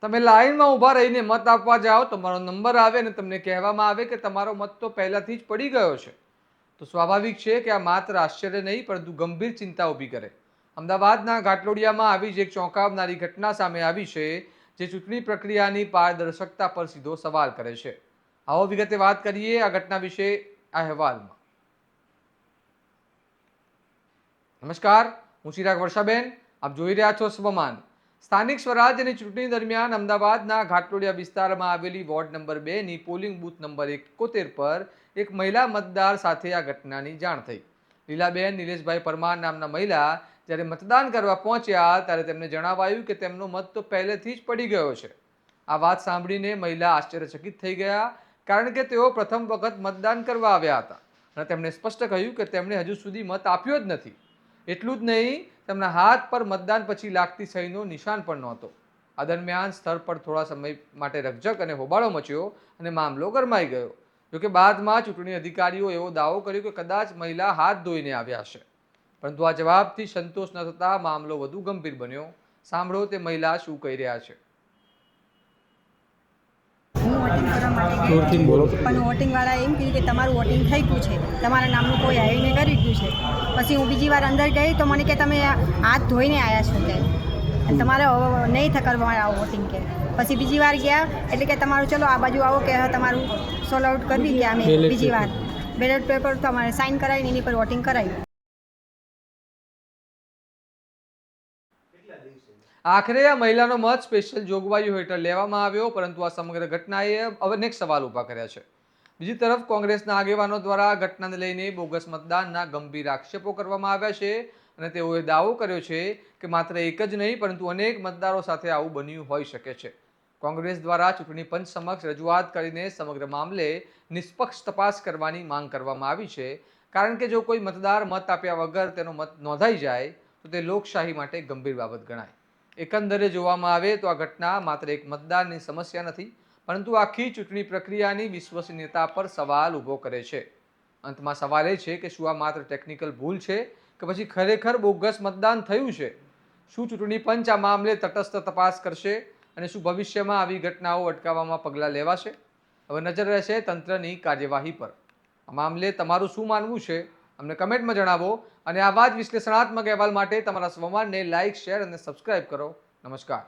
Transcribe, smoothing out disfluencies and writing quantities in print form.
તમે લાઈનમાં ઊભા રહીને મત આપવા જાઓ, તમારો નંબર આવે અને તમને કહેવામાં આવે કે તમારો મત તો પહેલાથી જ પડી ગયો છે, તો સ્વાભાવિક છે કે આ માત્ર આશ્ચર્ય નહીં પરંતુ ગંભીર ચિંતા ઊભી કરે. અમદાવાદના ઘાટલોડિયામાં આવી જ એક ચોંકાવનારી ઘટના સામે આવી છે, જે ચૂંટણી પ્રક્રિયાની પારદર્શકતા પર સીધો સવાલ કરે છે. આવો વિગતે વાત કરીએ આ ઘટના વિશે આ અહેવાલમાં. નમસ્કાર, હું ચિરાગ વર્ષાબેન, આપ જોઈ રહ્યા છો સ્વમાન. સ્થાનિક સ્વરાજ્યની ચૂંટણી દરમિયાન અમદાવાદના ઘાટલોડિયા વિસ્તારમાં આવેલી વોર્ડ નંબર 2ની પોલિંગ બૂથ નંબર 71 પર એક મહિલા મતદાર સાથે આ ઘટનાની જાણ થઈ. લીલાબેન નિલેશભાઈ પરમાર નામના મહિલા જ્યારે મતદાન કરવા પહોંચ્યા ત્યારે તેમને જણાવાયું કે તેમનો મત તો પહેલેથી જ પડી ગયો છે. આ વાત સાંભળીને મહિલા આશ્ચર્યચકિત થઈ ગયા, કારણ કે તેઓ પ્રથમ વખત મતદાન કરવા આવ્યા હતા અને તેમણે સ્પષ્ટ કહ્યું કે તેમણે હજુ સુધી મત આપ્યો જ નથી. એટલું જ નહીં, તેમના હાથ પર મતદાન પછી લાગતી સહીનો નિશાન પણ નહોતો. આ દરમિયાન સ્થળ પર થોડા સમય માટે રકઝક અને હોબાળો મચ્યો અને મામલો ગરમાઈ ગયો. જોકે બાદમાં ચૂંટણી અધિકારીઓ એવો દાવો કર્યો કે કદાચ મહિલા હાથ ધોઈને આવ્યા હશે, પરંતુ આ જવાબથી સંતોષ ન થતાં મામલો વધુ ગંભીર બન્યો. સાંભળો તે મહિલા શું કહી રહ્યા છે. વોટિંગ કરવા માટે ગઈ પણ વોટિંગવાળા એમ કીધું કે તમારું વોટિંગ થઈ ગયું છે, તમારા નામનું કોઈ આવીને કરી ગયું છે. પછી હું બીજી વાર અંદર ગઈ તો મને કે તમે હાથ ધોઈને આવ્યા છો કે અને તમારે નહીં કરવા આવો વોટિંગ કે. પછી બીજી વાર ગયા એટલે કે તમારું ચલો આ બાજુ આવો કે તમારું સોલ્વ આઉટ કરી ગયા. અમે બીજી વાર બેલેટ પેપર તો અમારે સાઇન કરાવીને એની પર વોટિંગ કરાવ્યું. આખરે આ મહિલાનો મત સ્પેશિયલ જોગવાઈઓ હેઠળ લેવામાં આવ્યો, પરંતુ આ સમગ્ર ઘટનાએ અનેક સવાલ ઊભા કર્યા છે. બીજી તરફ કોંગ્રેસના આગેવાનો દ્વારા આ ઘટનાને લઈને બોગસ મતદાનના ગંભીર આક્ષેપો કરવામાં આવ્યા છે અને તેઓએ દાવો કર્યો છે કે માત્ર એક જ નહીં પરંતુ અનેક મતદારો સાથે આવું બન્યું હોઈ શકે છે. કોંગ્રેસ દ્વારા ચૂંટણી પંચ સમક્ષ રજૂઆત કરીને સમગ્ર મામલે નિષ્પક્ષ તપાસ કરવાની માંગ કરવામાં આવી છે, કારણ કે જો કોઈ મતદાર મત આપ્યા વગર તેનો મત નોંધાઈ જાય તો તે લોકશાહી માટે ગંભીર બાબત ગણાય. એકંદરે જોવામાં આવે તો આ ઘટના માત્ર એક મતદારની સમસ્યા નથી, પરંતુ આખી ચૂંટણી પ્રક્રિયાની વિશ્વસનીયતા પર સવાલ ઊભો કરે છે. અંતમાં સવાલ એ છે કે શું આ માત્ર ટેકનિકલ ભૂલ છે કે પછી ખરેખર બોગસ મતદાન થયું છે? શું ચૂંટણી પંચ આ મામલે તટસ્થ તપાસ કરશે અને શું ભવિષ્યમાં આવી ઘટનાઓ અટકાવવામાં પગલાં લેવાશે? હવે નજર રહેશે તંત્રની કાર્યવાહી પર. આ મામલે તમારું શું માનવું છે અમને કમેન્ટમાં જણાવો અને આવા જ વિશ્લેષણાત્મક અહેવાલ માટે તમારા સ્વમાનને લાઇક, શેર અને સબસ્ક્રાઇબ કરો. નમસ્કાર.